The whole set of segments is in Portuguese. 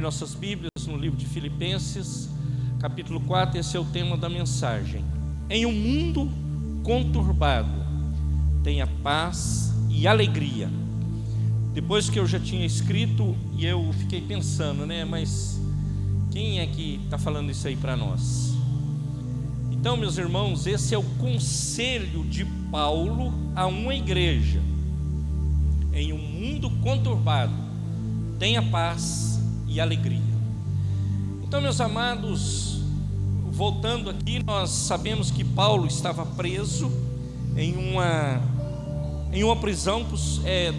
Nossas Bíblias no livro de Filipenses, capítulo 4, esse é o tema da mensagem. Em um mundo conturbado, tenha paz e alegria. Depois que eu já tinha escrito, e eu fiquei pensando, mas quem é que está falando isso aí para nós? Então, meus irmãos, esse é o conselho de Paulo a uma igreja. Em um mundo conturbado, tenha paz e alegria. Então, meus amados, voltando aqui, nós sabemos que Paulo estava preso em uma prisão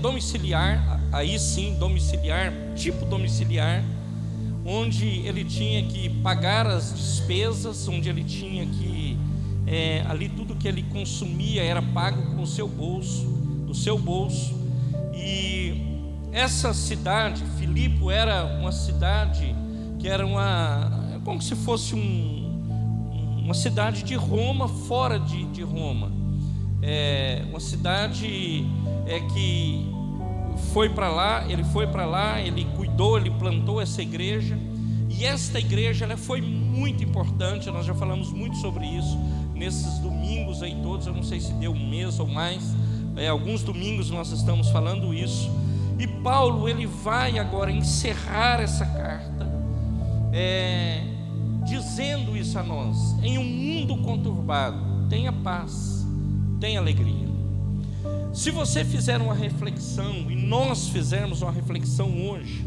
domiciliar, aí sim, domiciliar, tipo domiciliar, onde ele tinha que pagar as despesas, onde ele tinha que, ali tudo que ele consumia era pago com o seu bolso, do seu bolso. E essa cidade, Filipe, era uma cidade que era como se fosse uma cidade de Roma, fora de Roma. Uma cidade que foi para lá, ele cuidou, ele plantou essa igreja. E esta igreja ela foi muito importante, nós já falamos muito sobre isso nesses domingos aí todos, eu não sei se deu um mês ou mais, alguns domingos nós estamos falando isso. E Paulo, ele vai agora encerrar essa carta, dizendo isso a nós: em um mundo conturbado, tenha paz, tenha alegria. Se você fizer uma reflexão, e nós fizermos uma reflexão hoje,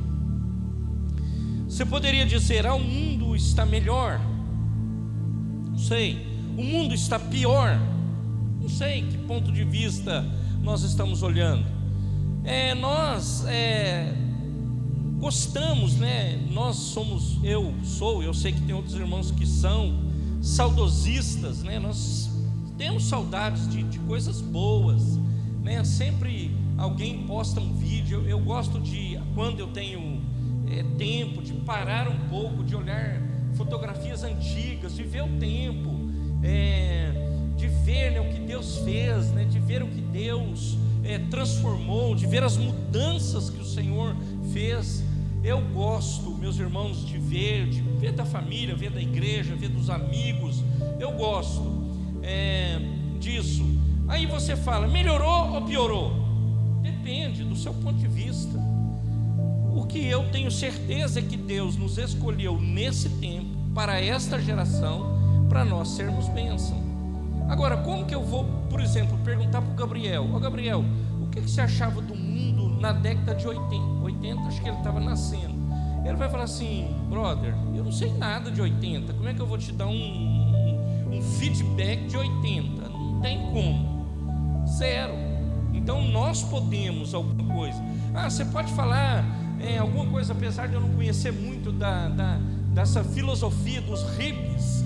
você poderia dizer: o mundo está melhor? Não sei. O mundo está pior? Não sei que ponto de vista nós estamos olhando. Nós gostamos, nós somos, eu sei que tem outros irmãos que são saudosistas, nós temos saudades de coisas boas, sempre alguém posta um vídeo. Eu gosto de, quando eu tenho tempo, de parar um pouco, de olhar fotografias antigas, de ver o tempo, de ver o que Deus fez, de ver o que Deus transformou, de ver as mudanças que o Senhor fez. Eu gosto, meus irmãos, de ver da família, ver da igreja, ver dos amigos. Eu gosto disso. Aí você fala: melhorou ou piorou? Depende do seu ponto de vista. O que eu tenho certeza é que Deus nos escolheu nesse tempo, para esta geração, para nós sermos bênção. Agora, como que eu vou, por exemplo, perguntar para o Gabriel: Gabriel, o que você achava do mundo na década de 80? Acho que ele estava nascendo. Ele vai falar assim: brother, eu não sei nada de 80, como é que eu vou te dar um feedback de 80? Não tem como, zero. Então nós podemos alguma coisa. Você pode falar alguma coisa, apesar de eu não conhecer muito dessa filosofia dos hippies.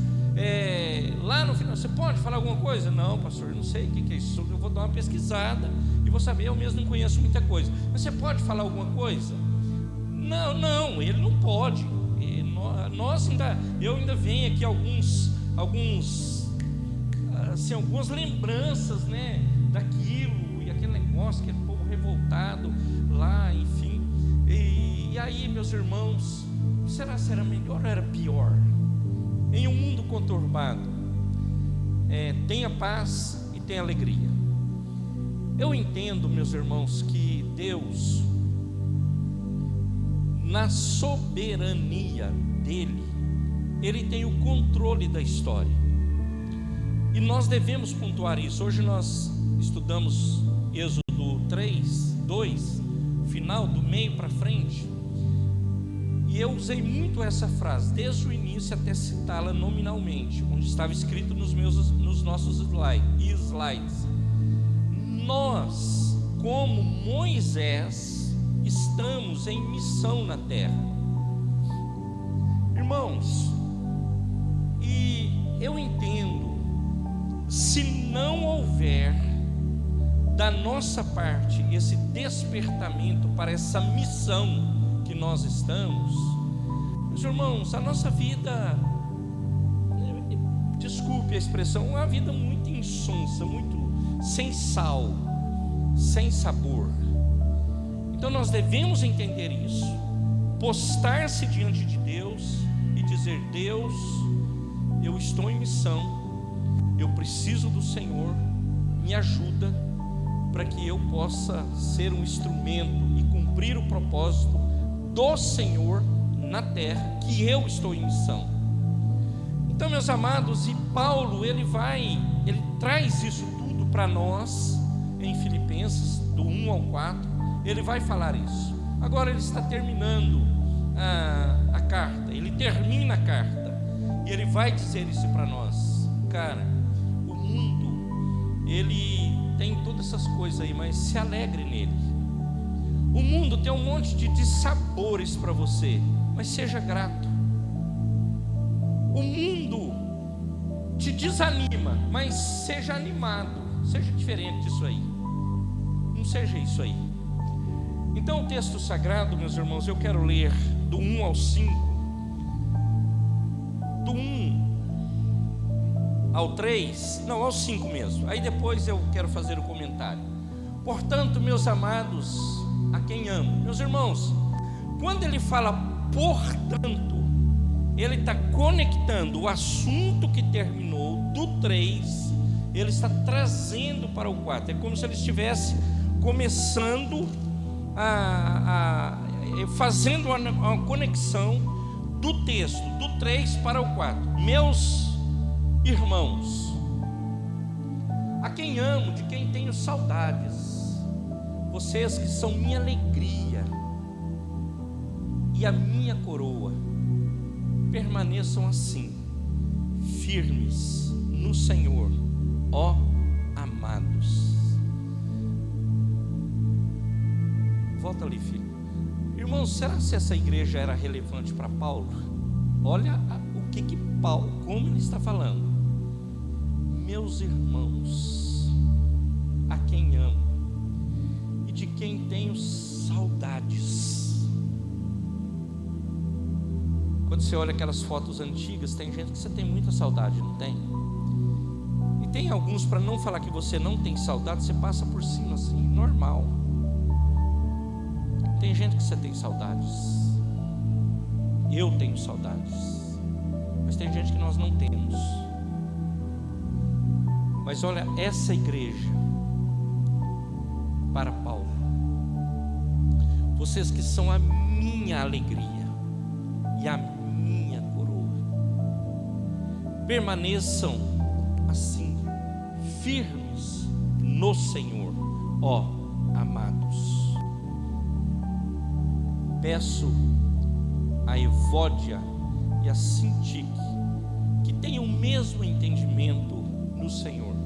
Lá no final, você pode falar alguma coisa? Não, pastor, eu não sei o que é isso. Eu vou dar uma pesquisada e vou saber. Eu mesmo não conheço muita coisa. Mas você pode falar alguma coisa? Não, ele não pode. Eu ainda venho aqui algumas lembranças, daquilo e aquele negócio, aquele povo revoltado lá, enfim. E aí, meus irmãos, será melhor ou era pior? Em um mundo conturbado, tenha paz e tenha alegria. Eu entendo, meus irmãos, que Deus, na soberania dele, ele tem o controle da história. E nós devemos pontuar isso. Hoje nós estudamos Êxodo 3, 2, final, do meio para frente. E eu usei muito essa frase, desde o início até citá-la nominalmente, onde estava escrito nos nossos slides. Nós, como Moisés, estamos em missão na terra. Irmãos, e eu entendo, se não houver da nossa parte esse despertamento para essa missão que nós estamos, meus irmãos, a nossa vida, desculpe a expressão, é uma vida muito insonsa, muito sem sal, sem sabor. Então nós devemos entender isso. postar-se diante de Deus e dizer: Deus, eu estou em missão, eu preciso do Senhor, me ajuda para que eu possa ser um instrumento e cumprir o propósito do Senhor na terra, que eu estou em missão. Então, meus amados, e Paulo, ele traz isso tudo para nós em Filipenses, do 1 ao 4, ele vai falar isso. Agora ele está terminando a carta, ele termina a carta, e ele vai dizer isso para nós. Cara, o mundo, ele tem todas essas coisas aí, mas se alegre nele. O mundo tem um monte de dissabores para você, mas seja grato. O mundo te desanima, mas seja animado, seja diferente disso aí. Não seja isso aí. Então, o texto sagrado, meus irmãos, eu quero ler do 1 ao 5, do 1 ao 3, não, ao 5 mesmo. Aí depois eu quero fazer o comentário. Portanto, meus amados, a quem amo. Meus irmãos, quando ele fala portanto, ele está conectando o assunto que terminou do 3, ele está trazendo para o 4. É como se ele estivesse começando fazendo uma conexão do texto do 3 para o 4. Meus irmãos, a quem amo, de quem tenho saudades, vocês que são minha alegria e a minha coroa, permaneçam assim, firmes no Senhor, ó amados. Volta ali, filho. Irmãos, será que essa igreja era relevante para Paulo? Olha o que Paulo, como ele está falando. Meus irmãos, a quem amo e de quem tenho saudades. Quando você olha aquelas fotos antigas, tem gente que você tem muita saudade, não tem? E tem alguns, para não falar que você não tem saudade, você passa por cima assim, normal. Tem gente que você tem saudades. Eu tenho saudades. Mas tem gente que nós não temos. Mas olha, essa igreja, para Paulo, vocês que são a minha alegria e a minha coroa, permaneçam assim, firmes no Senhor, ó amados. Peço a Evódia e a Sintique que tenham o mesmo entendimento no Senhor.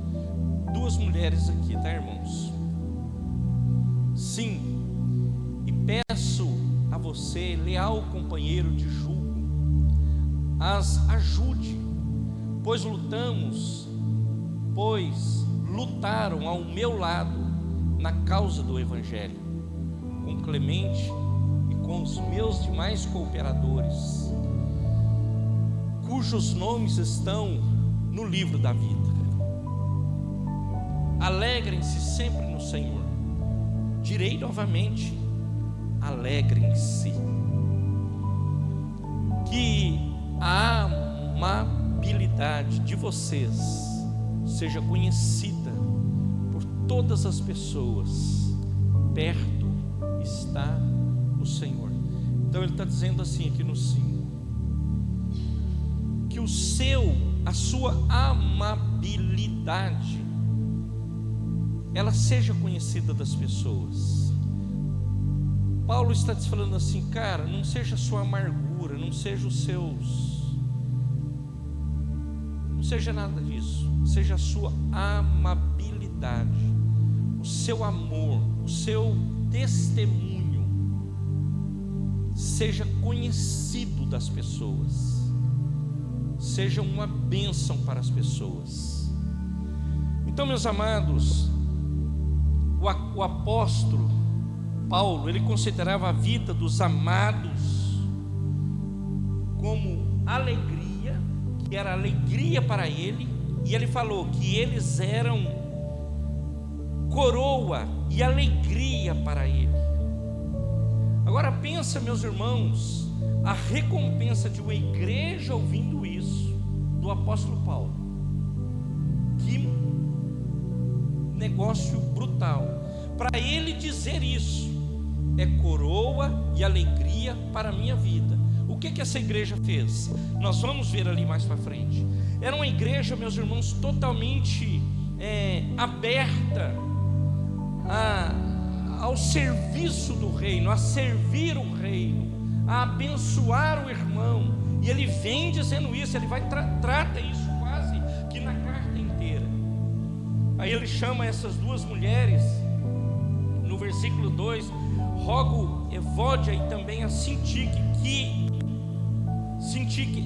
Duas mulheres aqui, tá, irmãos? Sim, e peço a você, leal companheiro de jugo, as ajude, pois lutaram ao meu lado na causa do Evangelho, com Clemente e com os meus demais cooperadores, cujos nomes estão no livro da vida. Alegrem-se sempre no Senhor. Direi novamente, alegrem-se. Que a amabilidade de vocês seja conhecida por todas as pessoas. Perto está o Senhor. Então ele está dizendo assim aqui no 5, que a sua amabilidade, ela seja conhecida das pessoas. Paulo está te falando assim, cara, não seja a sua amargura, não seja não seja nada disso, seja a sua amabilidade, o seu amor, o seu testemunho, seja conhecido das pessoas, seja uma bênção para as pessoas. Então, meus amados, o apóstolo Paulo, ele considerava a vida dos amados como alegria, que era alegria para ele, e ele falou que eles eram coroa e alegria para ele. Agora pensa, meus irmãos, a recompensa de uma igreja ouvindo isso do apóstolo Paulo. Que negócio brutal. Para ele dizer isso é coroa e alegria para a minha vida. O que essa igreja fez? Nós vamos ver ali mais para frente. Era uma igreja, meus irmãos, totalmente aberta ao serviço do reino, a servir o reino, a abençoar o irmão. E ele vem dizendo isso, ele vai trata isso quase que na carta inteira. Aí ele chama essas duas mulheres, no versículo 2, rogo Evódia e também a Sintique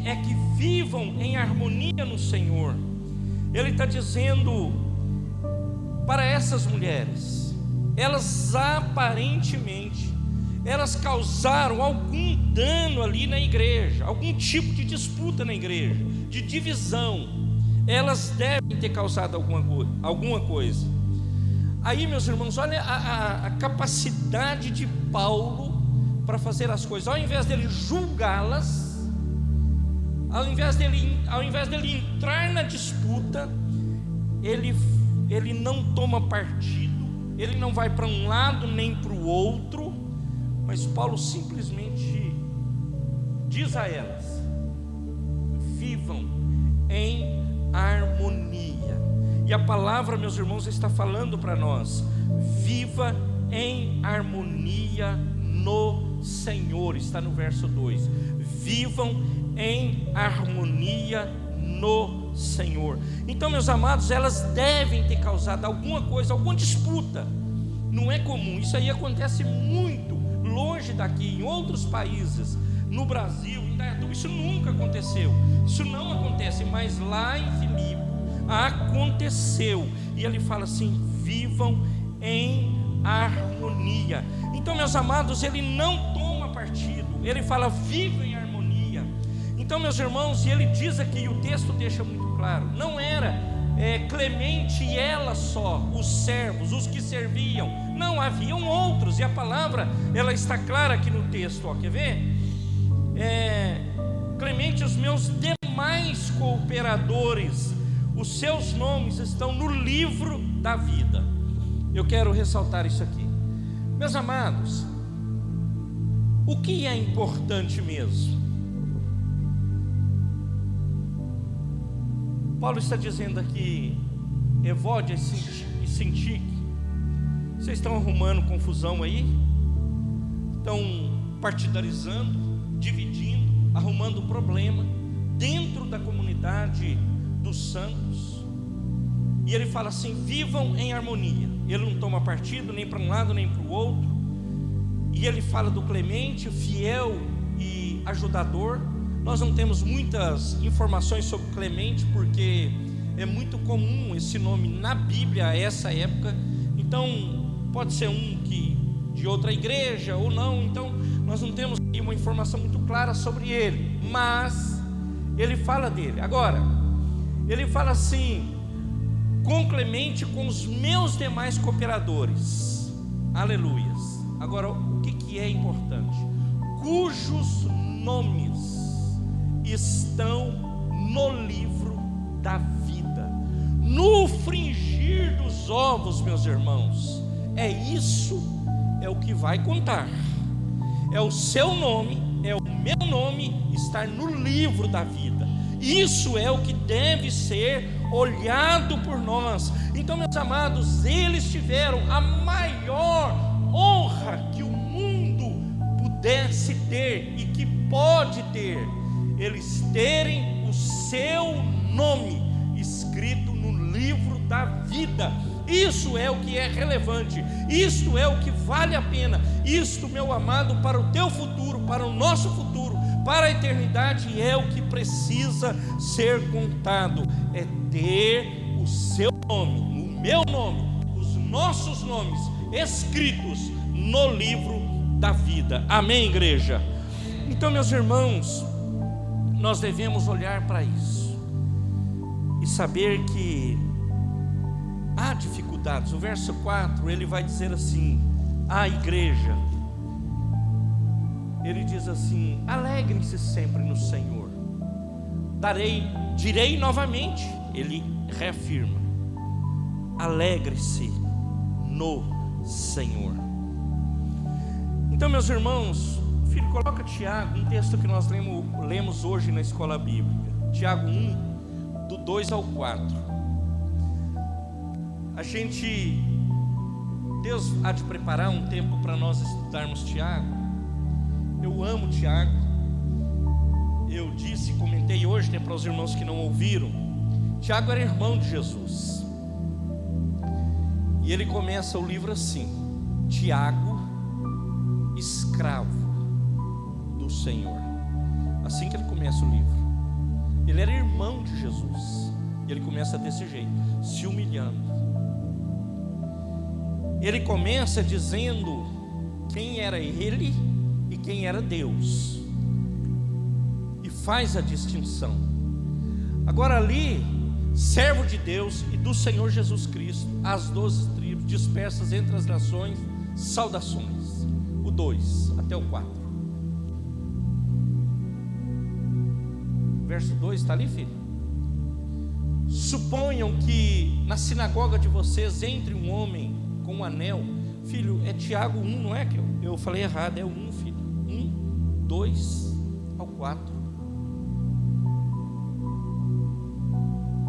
é que vivam em harmonia no Senhor. Ele está dizendo para essas mulheres, elas aparentemente, elas causaram algum dano ali na igreja, algum tipo de disputa na igreja, de divisão. Elas devem ter causado alguma coisa. Aí, meus irmãos, olha a capacidade de Paulo para fazer as coisas. Ao invés dele julgá-las, ao invés dele entrar na disputa, ele não toma partido, ele não vai para um lado nem para o outro, mas Paulo simplesmente diz a elas: vivam em harmonia. E a palavra, meus irmãos, está falando para nós: viva em harmonia no Senhor. Está no verso 2: vivam em harmonia no Senhor. Então, meus amados, elas devem ter causado alguma coisa, alguma disputa. Não é comum, isso aí acontece muito longe daqui, em outros países, no Brasil, em Dayatuba, isso nunca aconteceu, isso não acontece, mas lá em Filipe aconteceu. E ele fala assim: vivam em harmonia. Então, meus amados, ele não toma partido, ele fala: vivam em harmonia. Então, meus irmãos, e ele diz aqui, e o texto deixa muito claro, não era Clemente e ela só, os servos, os que serviam, não, haviam outros, e a palavra, ela está clara aqui no texto, ó, quer ver? Clemente, os meus demais cooperadores, os seus nomes estão no livro da vida. Eu quero ressaltar isso aqui, meus amados. O que é importante mesmo? Paulo está dizendo aqui: Evódia e Sintique, vocês estão arrumando confusão aí, estão partidarizando, dividindo, arrumando problema dentro da comunidade dos santos. E ele fala assim: vivam em harmonia. Ele não toma partido nem para um lado nem para o outro. E ele fala do Clemente, fiel e ajudador. Nós não temos muitas informações sobre Clemente, porque é muito comum esse nome na Bíblia a essa época. Então pode ser de outra igreja ou não. Então nós não temos uma informação muito clara sobre ele, mas ele fala dele. Agora, ele fala assim: com Clemente, com os meus demais cooperadores. Aleluias. Agora, o que é importante? Cujos nomes estão no livro da vida, no fringir dos ovos, meus irmãos. É o que vai contar. É o seu nome, é o meu nome estar no livro da vida. Isso é o que deve ser olhado por nós. Então, meus amados, eles tiveram a maior honra que o mundo pudesse ter e que pode ter: eles terem o seu nome escrito no livro da vida. Isso é o que é relevante, isto é o que vale a pena. Isto, meu amado, para o teu futuro, para o nosso futuro, para a eternidade, é o que precisa ser contado. É ter o seu nome, o meu nome, os nossos nomes escritos no livro da vida. Amém, igreja? Então, meus irmãos, nós devemos olhar para isso e saber que há dificuldades. O verso 4, ele vai dizer assim: a igreja, ele diz assim: alegrem-se sempre no Senhor. Direi novamente, ele reafirma: alegre-se no Senhor. Então, meus irmãos, filho, coloca Tiago, um texto que nós lemos hoje na escola bíblica, Tiago 1, do 2 ao 4. Deus há de preparar um tempo para nós estudarmos Tiago. Eu amo Tiago. Eu comentei hoje, para os irmãos que não ouviram, Tiago era irmão de Jesus. E ele começa o livro assim: Tiago, escravo do Senhor. Assim que ele começa o livro. Ele era irmão de Jesus. E ele começa desse jeito, se humilhando. Ele começa dizendo quem era ele e quem era Deus, e faz a distinção. Agora ali, servo de Deus e do Senhor Jesus Cristo, as 12 tribos dispersas entre as nações, saudações. O 2 até o 4. Verso 2 está ali, filho? Suponham que na sinagoga de vocês entre um homem com um anel. Filho, é Tiago 1, não é que eu falei errado, é o 1, filho. 1, 2 ao 4.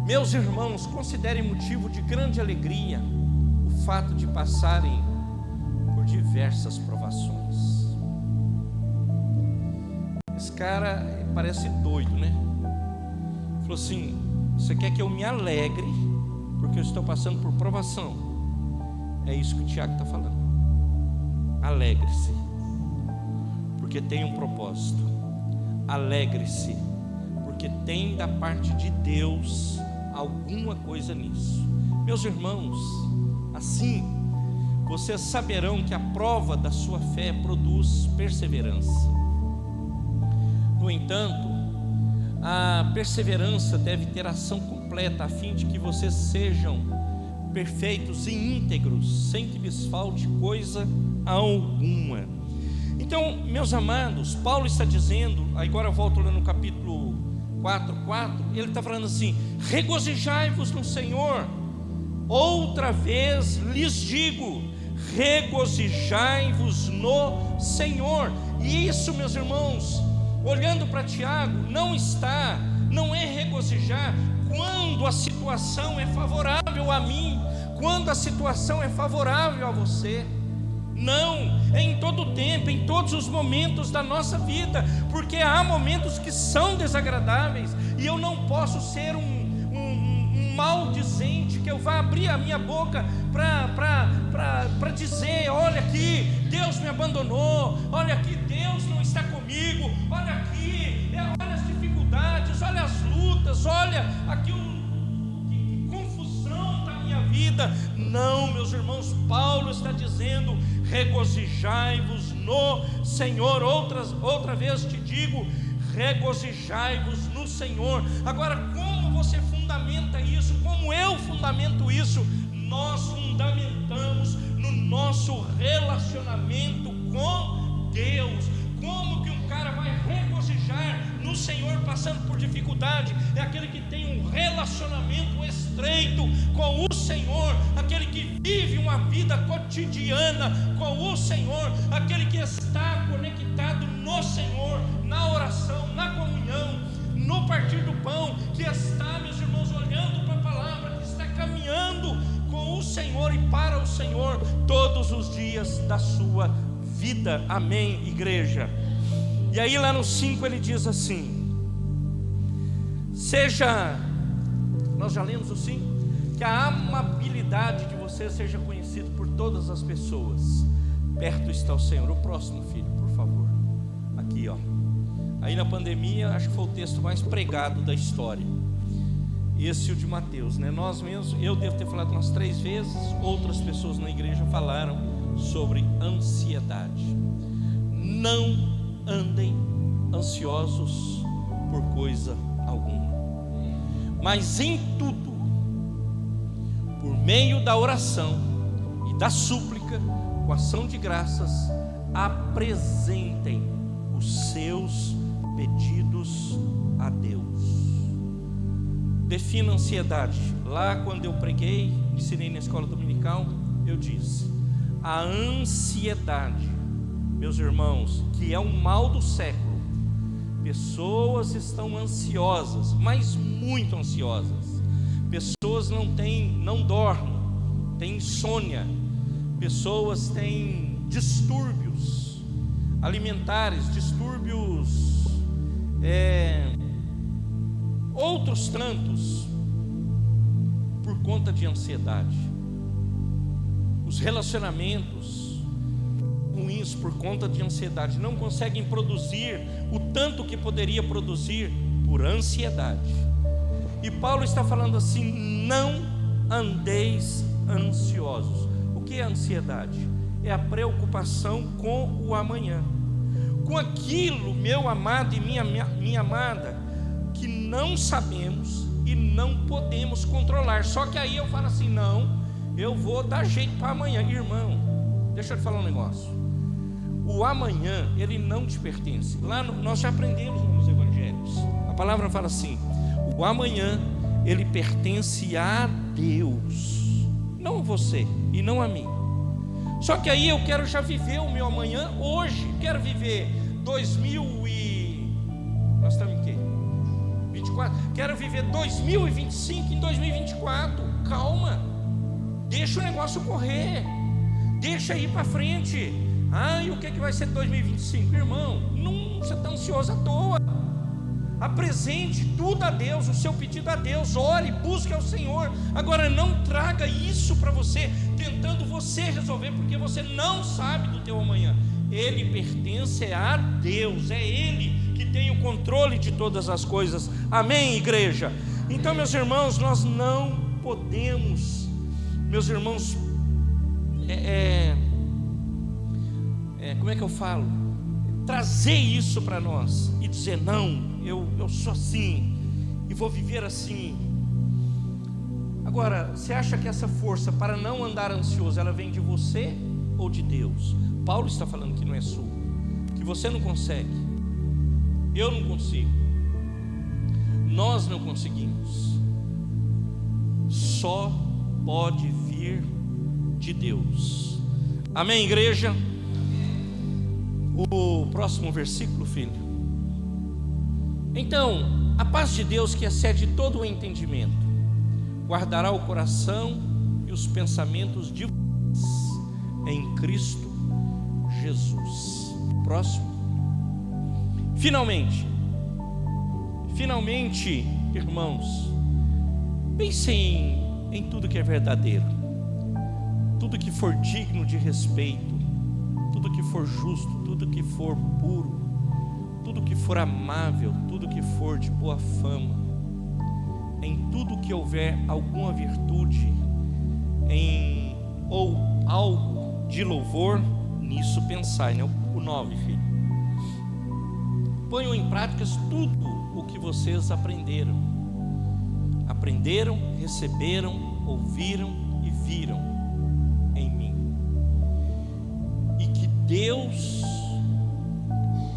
Meus irmãos, considerem motivo de grande alegria o fato de passarem por diversas provações. Esse cara parece doido, né? Falou assim: você quer que eu me alegre porque eu estou passando por provação? É isso que o Tiago está falando. Alegre-se, porque tem um propósito. Alegre-se, porque tem da parte de Deus alguma coisa nisso. Meus irmãos, assim vocês saberão que a prova da sua fé produz perseverança. No entanto, a perseverança deve ter ação completa, a fim de que vocês sejam perfeitos e íntegros, sem que lhes falte coisa alguma. Então, meus amados, Paulo está dizendo, agora eu volto lá no capítulo 4:4, ele está falando assim: regozijai-vos no Senhor. Outra vez lhes digo, regozijai-vos no Senhor. E isso, meus irmãos, olhando para Tiago, não é regozijar quando a situação é favorável a mim, quando a situação é favorável a você. Não, é em todo o tempo, em todos os momentos da nossa vida, porque há momentos que são desagradáveis, e eu não posso ser um maldizente, que eu vá abrir a minha boca para dizer: olha aqui, Deus me abandonou, olha aqui, Deus não está comigo, olha aqui, olha as dificuldades, olha as lutas, olha aqui que confusão está a minha vida. Não, meus irmãos, Paulo está dizendo: regozijai-vos no Senhor. Outra vez te digo, regozijai-vos no Senhor. Agora, como você fundamenta isso? Como eu fundamento isso? Nós fundamentamos no nosso relacionamento com Deus. Como que um cara vai regozijar no Senhor passando por dificuldade? É aquele que tem um relacionamento estreito com o Senhor, aquele que vive uma vida cotidiana com o Senhor, aquele que está conectado no Senhor, na oração, na comunhão, no partir do pão, que está, meus irmãos, olhando para a palavra, que está caminhando com o Senhor e para o Senhor todos os dias da sua vida. Amém, igreja? E aí lá no 5 ele diz assim: nós já lemos o 5, que a amabilidade de você seja conhecida por todas as pessoas. Perto está o Senhor. O próximo, filho, por favor. Aqui, ó. Aí na pandemia, acho que foi o texto mais pregado da história. Esse, o de Mateus, né? Nós mesmos, eu devo ter falado umas 3 vezes, outras pessoas na igreja falaram sobre ansiedade. Não andem ansiosos por coisa alguma, mas em tudo, por meio da oração e da súplica, com ação de graças, apresentem os seus pedidos a Deus. Defina ansiedade. Lá quando eu preguei, ensinei na escola dominical, eu disse: a ansiedade, meus irmãos, que é o mal do século. Pessoas estão ansiosas, mas muito ansiosas. Pessoas não dormem, têm insônia. Pessoas têm distúrbios alimentares, distúrbios, outros tantos, por conta de ansiedade. Os relacionamentos ruins por conta de ansiedade não conseguem produzir o tanto que poderia produzir por ansiedade. E Paulo está falando assim: não andeis ansiosos. O que é ansiedade? É a preocupação com o amanhã, com aquilo, meu amado e minha amada, que não sabemos e não podemos controlar. Só que aí eu falo assim: não, eu vou dar jeito para amanhã. Irmão, deixa eu te falar um negócio. O amanhã, ele não te pertence. Lá nós já aprendemos nos evangelhos. A palavra fala assim: o amanhã, ele pertence a Deus, não a você e não a mim. Só que aí eu quero já viver o meu amanhã hoje. Quero viver nós estamos em quê? 24. Quero viver 2025 em 2024. Calma, deixa o negócio correr, deixa ir para frente. E o que vai ser 2025? Irmão, não, você está ansioso à toa. Apresente tudo a Deus, o seu pedido a Deus, ore, busque ao Senhor. Agora não traga isso para você, tentando você resolver, porque você não sabe do teu amanhã. Ele pertence a Deus, é Ele que tem o controle de todas as coisas. Amém, igreja? Então, meus irmãos, nós não podemos, meus irmãos, como é que eu falo? Trazer isso para nós e dizer: não, eu sou assim e vou viver assim. Agora, você acha que essa força para não andar ansioso, ela vem de você ou de Deus? Paulo está falando que não é sua, que você não consegue, eu não consigo, nós não conseguimos. Só pode vir de Deus. Amém, igreja? O próximo versículo, filho. Então, a paz de Deus, que excede todo o entendimento, guardará o coração e os pensamentos de vocês em Cristo Jesus. Próximo. Finalmente, irmãos, pensem em tudo que é verdadeiro, tudo que for digno de respeito, tudo que for justo, tudo que for puro, tudo que for amável, tudo que for de boa fama, em tudo que houver alguma virtude, ou algo de louvor, nisso pensai, né? O 9, filho. Ponham em práticas tudo o que vocês aprenderam, receberam, ouviram e viram em mim, e que Deus,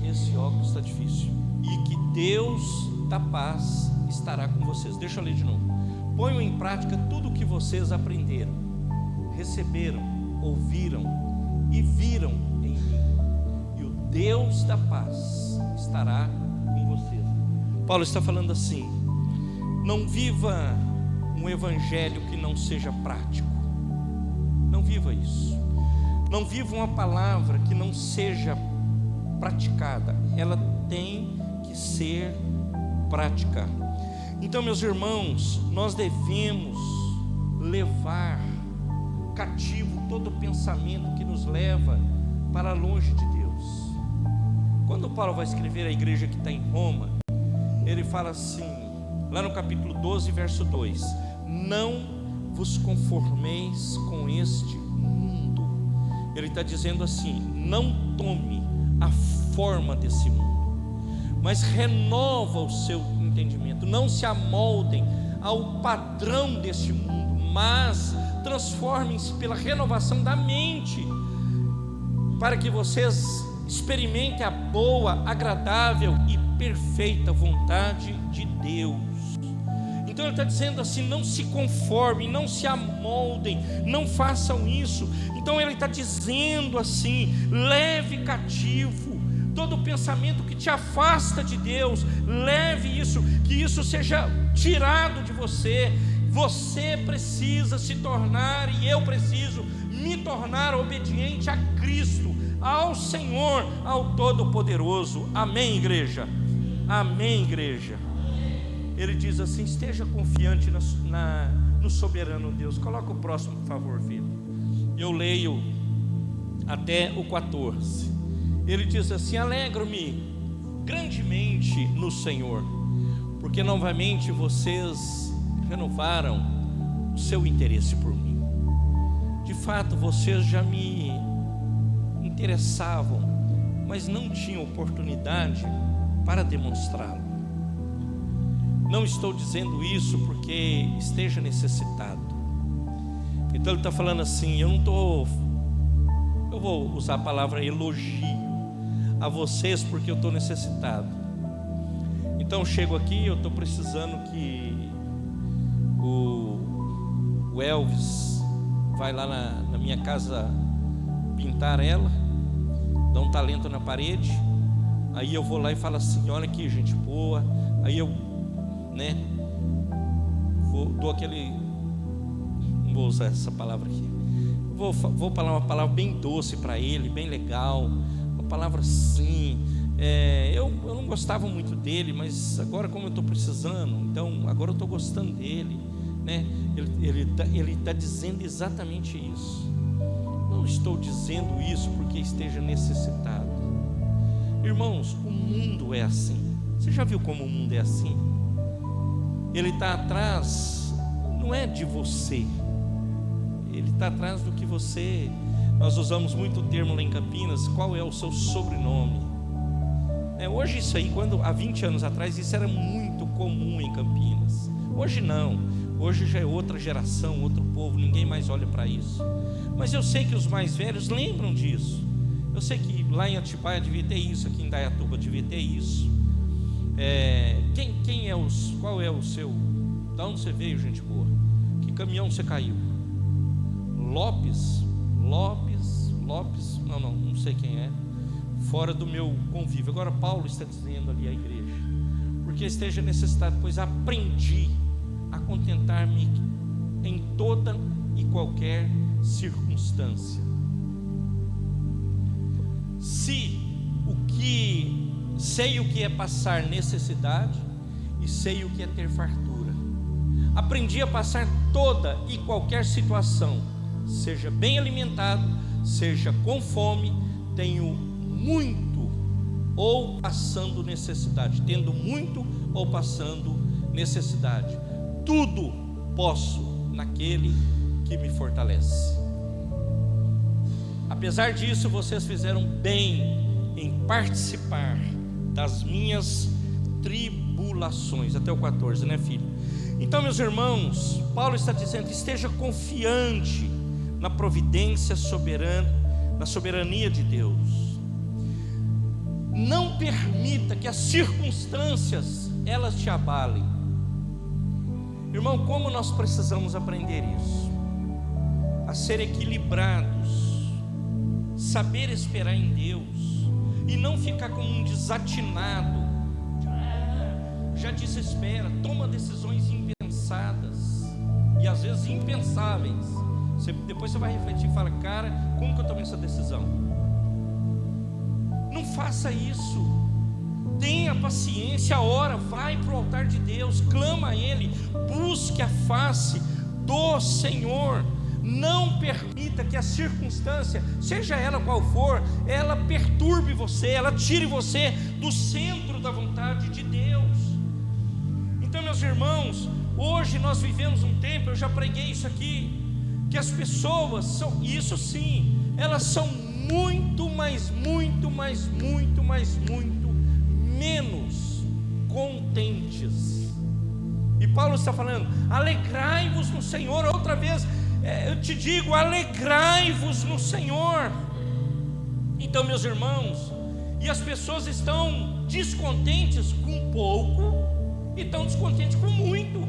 esse óculos está difícil, e que Deus da paz estará com vocês. Deixa eu ler de novo. Ponham em prática tudo o que vocês aprenderam, receberam, ouviram e viram em mim, e o Deus da paz estará com vocês. Paulo está falando assim: não viva um evangelho que não seja prático, não viva isso, não viva uma palavra que não seja praticada, ela tem que ser prática. Então, meus irmãos, nós devemos levar cativo todo pensamento que nos leva para longe de Deus. Quando Paulo vai escrever a igreja que está em Roma, ele fala assim, lá no capítulo 12, verso 2: não vos conformeis com este mundo. Ele está dizendo assim: não tome a forma desse mundo, mas renova o seu entendimento. Não se amoldem ao padrão deste mundo, mas transformem-se pela renovação da mente, para que vocês Experimente a boa, agradável e perfeita vontade de Deus. Então ele está dizendo assim: não se conformem, não se amoldem, não façam isso. Então ele está dizendo assim: leve cativo todo pensamento que te afasta de Deus, leve isso, que isso seja tirado de você. Você precisa se tornar, e eu preciso me tornar obediente a Cristo, ao Senhor, ao Todo-Poderoso. Amém, igreja? Amém, igreja? Ele diz assim: esteja confiante no soberano Deus. Coloca o próximo, por favor, filho. Eu leio até o 14. Ele diz assim: alegro-me grandemente no Senhor, porque novamente vocês renovaram o seu interesse por mim. De fato, vocês já me interessavam, mas não tinham oportunidade para demonstrá-lo. Não estou dizendo isso porque esteja necessitado. Então ele está falando assim: eu vou usar a palavra elogio a vocês porque eu estou necessitado. Então chego aqui, eu estou precisando que o Elvis vai lá na minha casa pintar ela, dá um talento na parede. Aí eu vou lá e falo assim: olha aqui, gente boa. Aí eu, dou aquele, não vou usar essa palavra aqui, vou falar uma palavra bem doce para ele, bem legal, uma palavra assim. Eu não gostava muito dele, mas agora, como eu estou precisando, então agora eu estou gostando dele, né? Ele está dizendo exatamente isso. Não estou dizendo isso porque esteja necessitado. Irmãos, o mundo é assim. Você já viu como o mundo é assim? Ele está atrás, não é de você, ele está atrás do que você. Nós usamos muito o termo lá em Campinas: qual é o seu sobrenome? Hoje isso aí, há 20 anos atrás, isso era muito comum em Campinas. Hoje não, hoje já é outra geração, outro povo, ninguém mais olha para isso. Mas eu sei que os mais velhos lembram disso. Eu sei que lá em Atibaia devia ter isso, aqui em Indaiatuba devia ter isso. Qual é o seu? Da onde você veio, gente boa? Que caminhão você caiu? Lopes? Não sei quem é. Fora do meu convívio. Agora Paulo está dizendo ali à igreja: porque esteja necessitado, pois aprendi a contentar-me em toda e qualquer circunstância. Sei o que é passar necessidade e sei o que é ter fartura. Aprendi a passar toda e qualquer situação, seja bem alimentado, seja com fome, tenho muito ou passando necessidade, tendo muito ou passando necessidade. Tudo posso naquele que me fortalece. Apesar disso, vocês fizeram bem em participar das minhas tribulações. Até o 14, né, filho? Então, meus irmãos, Paulo está dizendo: esteja confiante na providência soberana, na soberania de Deus. Não permita que as circunstâncias elas te abalem. Irmão, como nós precisamos aprender isso? A ser equilibrados, saber esperar em Deus e não ficar como um desatinado, já desespera, toma decisões impensadas e às vezes impensáveis. Depois você vai refletir e fala: cara, como que eu tomei essa decisão? Não faça isso. Tenha paciência, ora, vai para o altar de Deus, clama a Ele, busque a face do Senhor. Não permita que a circunstância, seja ela qual for, ela perturbe você, ela tire você do centro da vontade de Deus. Então, meus irmãos, hoje nós vivemos um tempo, eu já preguei isso aqui, que as pessoas são, isso sim, elas são muito menos contentes. E Paulo está falando: alegrai-vos no Senhor. Outra vez eu te digo: alegrai-vos no Senhor. Então, meus irmãos, E as pessoas estão descontentes com pouco e estão descontentes com muito.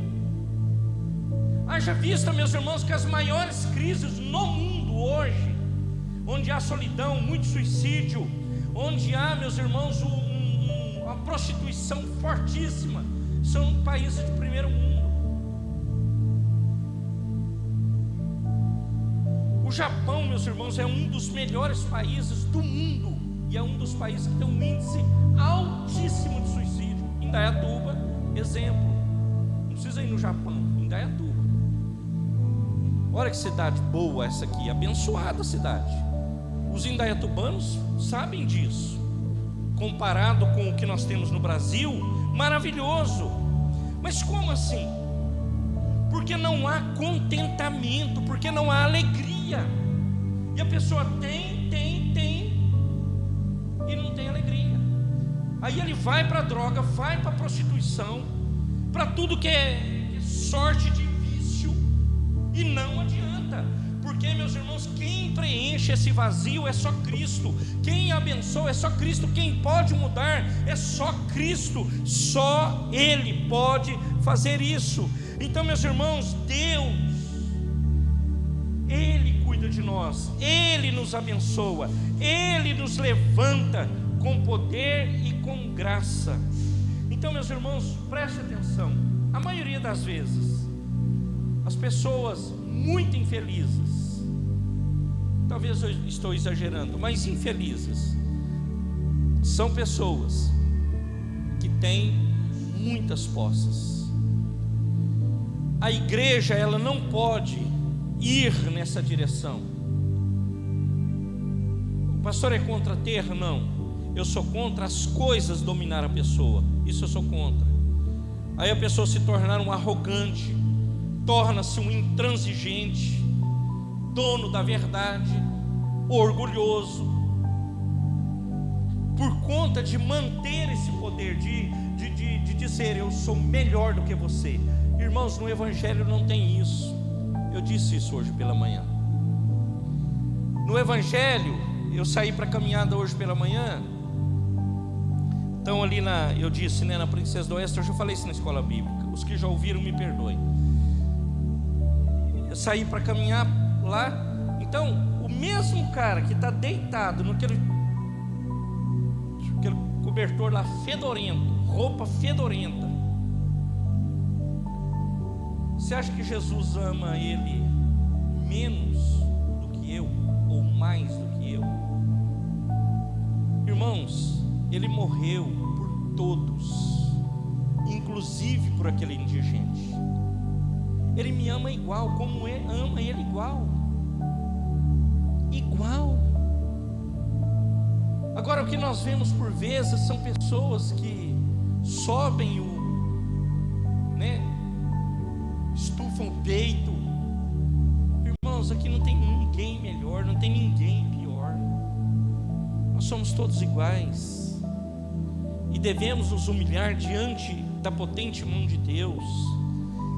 Haja vista, meus irmãos, que as maiores crises no mundo hoje, onde há solidão, muito suicídio, onde há, meus irmãos, uma prostituição fortíssima, são países de primeiro mundo. O Japão, meus irmãos, é um dos melhores países do mundo e é um dos países que tem um índice altíssimo de suicídio. Indaiatuba, exemplo. Não precisa ir no Japão, Indaiatuba. Olha que cidade boa essa aqui, abençoada cidade. Os indaiatubanos sabem disso. Comparado com o que nós temos no Brasil, maravilhoso. Mas como assim? Porque não há contentamento, porque não há alegria. E a pessoa tem e não tem alegria. Aí ele vai para a droga, vai para a prostituição, para tudo que é sorte de vício, e não adianta. Porque, meus irmãos, quem preenche esse vazio é só Cristo. Quem abençoa é só Cristo. Quem pode mudar é só Cristo. Só Ele pode fazer isso. Então, meus irmãos, Deus, Ele cuida de nós, Ele nos abençoa, Ele nos levanta com poder e com graça. Então, meus irmãos, preste atenção. A maioria das vezes, as pessoas muito infelizes, talvez eu estou exagerando, mas infelizes, são pessoas que têm muitas posses. A igreja, ela não pode ir nessa direção. O pastor é contra ter? Não. Eu sou contra as coisas dominar a pessoa. Isso eu sou contra. Aí a pessoa se tornar um arrogante, torna-se um intransigente, dono da verdade, orgulhoso, por conta de manter esse poder, de dizer eu sou melhor do que você. Irmãos, no Evangelho não tem isso. Eu disse isso hoje pela manhã. No Evangelho, eu saí para a caminhada hoje pela manhã. Então ali eu disse, na Princesa do Oeste, eu já falei isso na escola bíblica. Os que já ouviram me perdoem. Eu saí para caminhar lá. Então, o mesmo cara que está deitado naquele cobertor lá fedorento, roupa fedorenta, você acha que Jesus ama ele menos do que eu, ou mais do que eu? Irmãos, ele morreu por todos, inclusive por aquele indigente. Ele me ama igual, como ama ele igual. Igual. Agora, o que nós vemos por vezes são pessoas que sobem estufam o peito. Irmãos, aqui não tem ninguém melhor, não tem ninguém pior. Nós somos todos iguais. E devemos nos humilhar diante da potente mão de Deus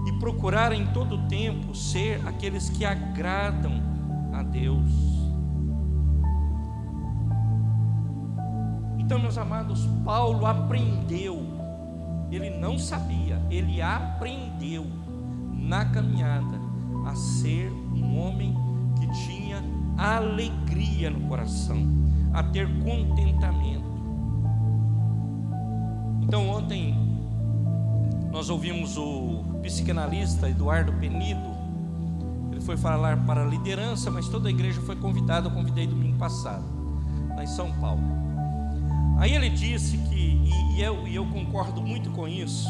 e procurar em todo o tempo ser aqueles que agradam a Deus. Então, meus amados, Paulo aprendeu. Ele não sabia, ele aprendeu na caminhada a ser um homem que tinha alegria no coração, a ter contentamento. Então ontem nós ouvimos o psicanalista Eduardo Penido. Ele foi falar para a liderança, mas toda a igreja foi convidada. Eu convidei domingo passado, lá em São Paulo. Aí ele disse que, e eu concordo muito com isso,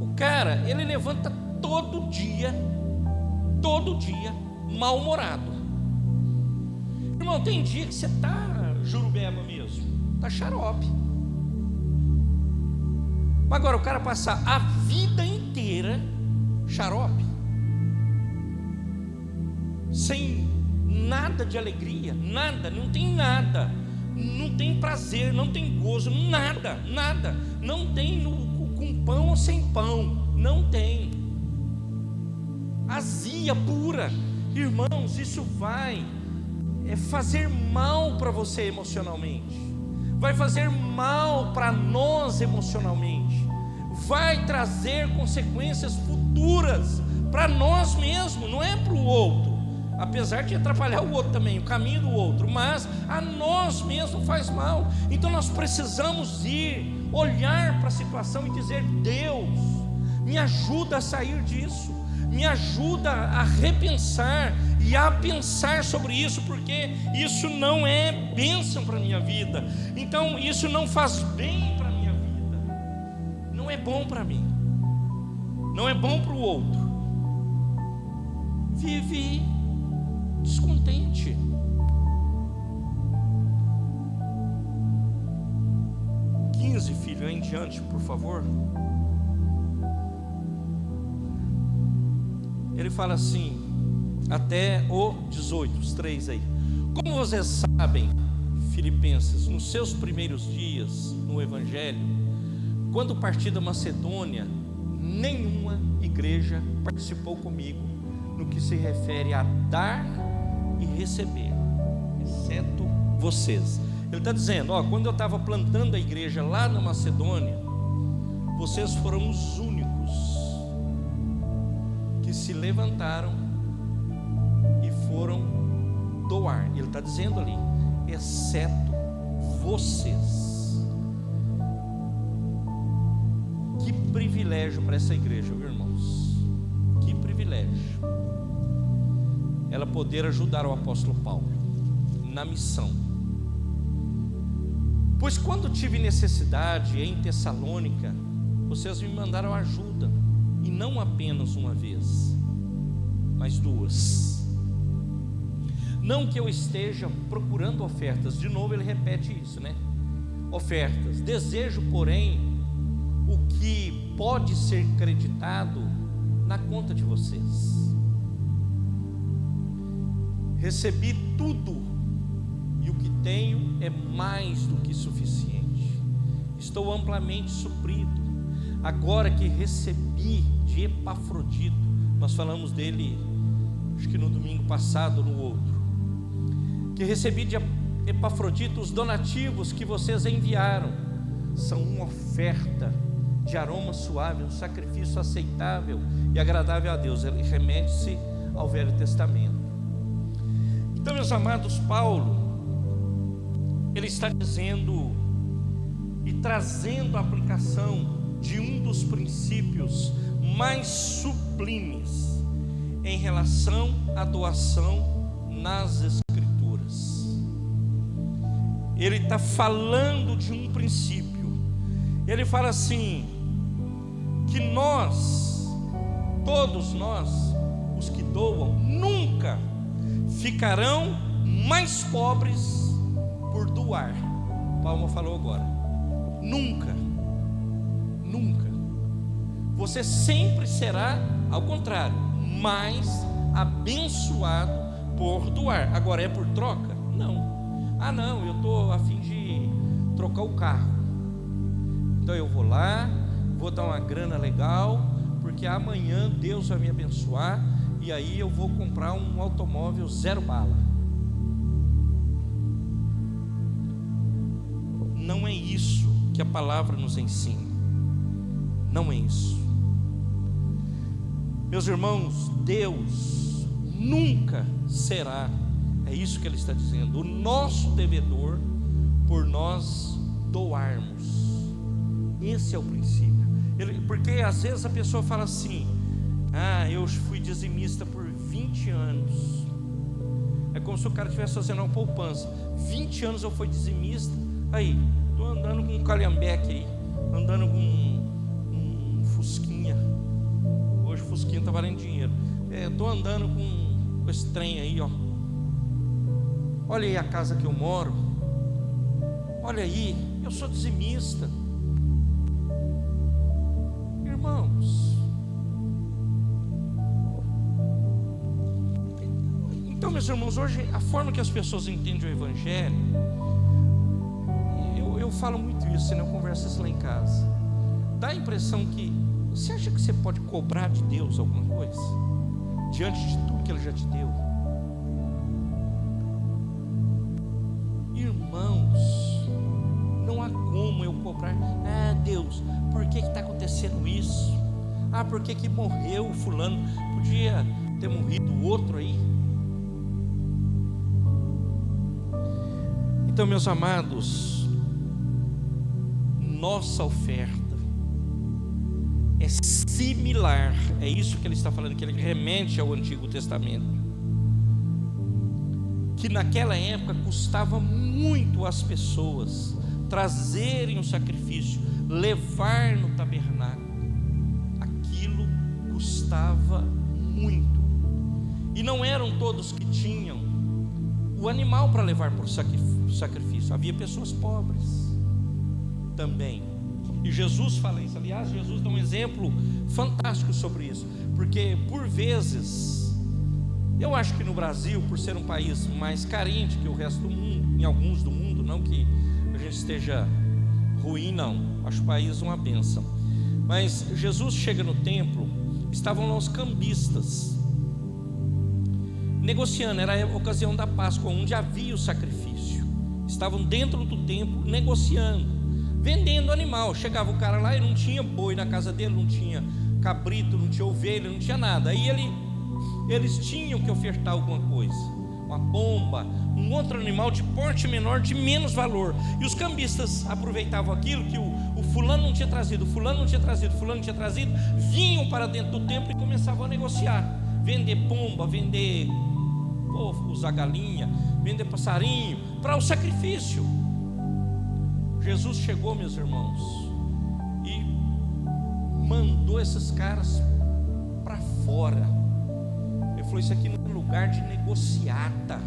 o cara, ele levanta todo dia, mal-humorado. Irmão, tem dia que você está jurubeba mesmo, está xarope. Agora o cara passar a vida inteira xarope, sem nada de alegria, nada, não tem nada, não tem prazer, não tem gozo, nada, não tem com pão ou sem pão, não tem, azia pura. Irmãos, isso vai fazer mal para você emocionalmente. vai fazer mal para nós emocionalmente, vai trazer consequências futuras para nós mesmos, não é para o outro, apesar de atrapalhar o outro também, o caminho do outro, mas a nós mesmos faz mal. Então nós precisamos olhar para a situação e dizer: Deus, me ajuda a sair disso, me ajuda a repensar e a pensar sobre isso, porque isso não é bênção para a minha vida, então isso não faz bem para a minha vida, não é bom para mim, não é bom para o outro. Vive descontente. Filho, aí em diante, por favor. Ele fala assim, até o 18, os 3 aí. Como vocês sabem, Filipenses, nos seus primeiros dias no Evangelho, quando parti da Macedônia, nenhuma igreja participou comigo no que se refere a dar e receber, exceto vocês. Ele está dizendo, quando eu estava plantando a igreja lá na Macedônia, vocês foram os únicos que se levantaram e foram doar. Ele está dizendo ali, exceto vocês. Que privilégio para essa igreja, meus irmãos. Que privilégio ela poder ajudar o apóstolo Paulo na missão. Pois quando tive necessidade em Tessalônica, vocês me mandaram ajuda, e não apenas uma vez, mas 2. Não que eu esteja procurando ofertas, de novo ele repete isso, né? Ofertas. Desejo, porém, o que pode ser creditado na conta de vocês. Recebi tudo, e o que tenho é mais do que suficiente. Estou amplamente suprido. Agora que recebi de Epafrodito, nós falamos dele, acho que no domingo passado, no outro, que recebi de Epafrodito os donativos que vocês enviaram, são uma oferta de aroma suave, um sacrifício aceitável e agradável a Deus. Ele remete-se ao Velho Testamento. Então, meus amados, Paulo, ele está dizendo e trazendo a aplicação de um dos princípios mais sublimes em relação à doação nas Escrituras. Ele está falando de um princípio. Ele fala assim, que nós, todos nós, os que doam, nunca ficarão mais pobres por doar. Paulo falou agora, nunca, nunca. Você sempre será, ao contrário, mais abençoado por doar. Agora, é por troca? Não. Não, eu estou a fim de trocar o carro, então eu vou lá, vou dar uma grana legal, porque amanhã Deus vai me abençoar, e aí eu vou comprar um automóvel 0 bala. Não é isso que a palavra nos ensina. Não é isso. Meus irmãos, Deus nunca será, é isso que ele está dizendo, o nosso devedor por nós doarmos. Esse é o princípio. Porque às vezes a pessoa fala assim, eu fui dizimista por 20 anos. É como se o cara estivesse fazendo uma poupança. 20 anos eu fui dizimista. Aí, estou andando com um calhambeque aí, andando com um Fusquinha. Hoje o Fusquinha está valendo dinheiro. Estou andando com esse trem aí, ó. Olha aí a casa que eu moro. Olha aí, eu sou dizimista. Irmãos, então, meus irmãos, hoje a forma que as pessoas entendem o Evangelho, eu falo muito isso, né? Eu converso isso lá em casa. Dá a impressão que você acha que você pode cobrar de Deus alguma coisa diante de tudo que Ele já te deu? Irmãos, como eu cobrar? Ah, Deus, por que está acontecendo isso? Ah, por que morreu o fulano? Podia ter morrido o outro aí. Então, meus amados, nossa oferta é similar, é isso que ele está falando, que ele remete ao Antigo Testamento, que naquela época custava muito às pessoas trazerem o sacrifício, levar no tabernáculo, aquilo custava muito, e não eram todos que tinham o animal para levar para o sacrifício, havia pessoas pobres também. E Jesus fala isso. Aliás, Jesus dá um exemplo fantástico sobre isso, porque por vezes, eu acho que no Brasil, por ser um país mais carente que o resto do mundo, em alguns do mundo, não que a gente esteja ruim, não, acho o país uma bênção, mas Jesus chega no templo, estavam lá os cambistas negociando, era a ocasião da Páscoa, onde havia o sacrifício, estavam dentro do templo negociando, vendendo animal. Chegava o cara lá e não tinha boi na casa dele, não tinha cabrito, não tinha ovelha, não tinha nada. Aí eles tinham que ofertar alguma coisa, uma pomba, um outro animal de porte menor, de menos valor. E os cambistas aproveitavam aquilo que o fulano não tinha trazido, o fulano não tinha trazido, o fulano não tinha trazido, vinham para dentro do templo e começavam a negociar, vender pomba, vender, usar galinha, vender passarinho para o sacrifício. Jesus chegou, meus irmãos, e mandou esses caras para fora. Ele falou: isso aqui não é lugar de negociata,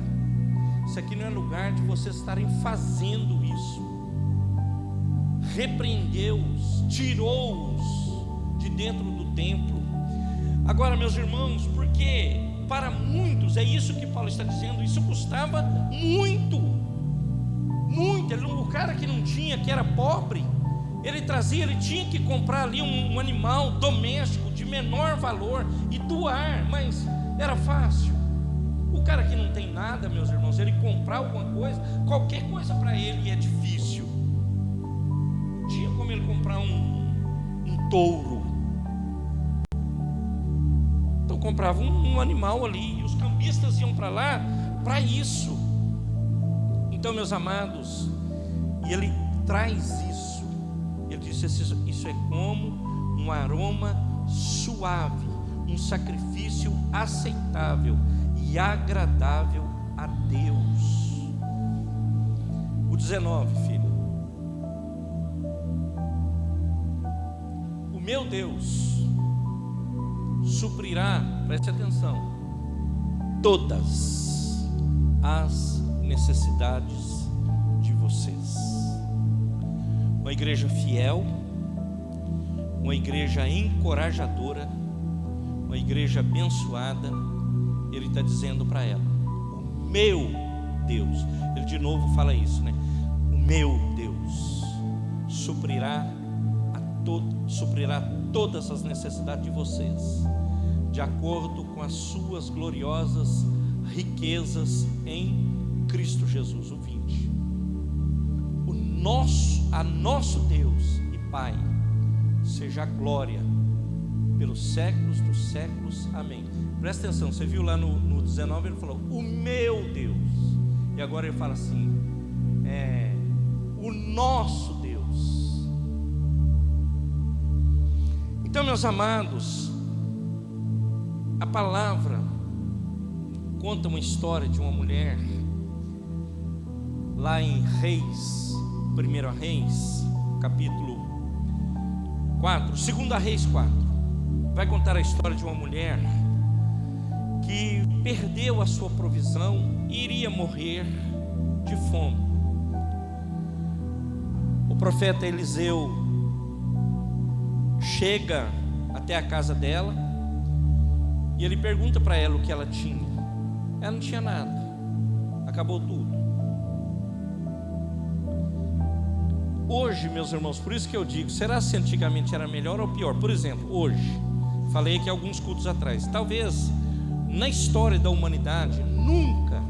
isso aqui não é lugar de vocês estarem fazendo isso. Repreendeu-os, tirou-os de dentro do templo. Agora, meus irmãos, porque para muitos, é isso que Paulo está dizendo, isso custava muito. O cara que não tinha, que era pobre, ele tinha que comprar ali um animal doméstico de menor valor e doar, mas era fácil. O cara que não tem nada, meus irmãos, ele comprar alguma coisa, qualquer coisa para ele é difícil. Tinha como ele comprar um touro, então comprava um animal ali, e os cambistas iam para lá para isso. Então, meus amados, e ele traz isso, ele disse: isso é como um aroma suave, um sacrifício aceitável e agradável a Deus. O 19, filho: o meu Deus suprirá, preste atenção, todas as necessidades de vocês. Uma igreja fiel, uma igreja encorajadora, uma igreja abençoada. Ele está dizendo para ela: o meu Deus, ele de novo fala isso, né? O meu Deus suprirá todas as necessidades de vocês, de acordo com as suas gloriosas riquezas em Cristo Jesus. O 20: a nosso Deus e Pai seja a glória pelos séculos dos séculos. Amém. Presta atenção, você viu lá no 19, ele falou: o meu Deus, e agora ele fala assim: o nosso Deus. Então, meus amados, a palavra conta uma história de uma mulher lá em Reis, 1 Reis, capítulo 4, 2 Reis 4, vai contar a história de uma mulher que perdeu a sua provisão e iria morrer de fome. O profeta Eliseu chega até a casa dela e ele pergunta para ela o que ela tinha. Ela não tinha nada, acabou tudo. Hoje, meus irmãos, por isso que eu digo, será se antigamente era melhor ou pior? Por exemplo, hoje, falei aqui alguns cultos atrás, talvez na história da humanidade nunca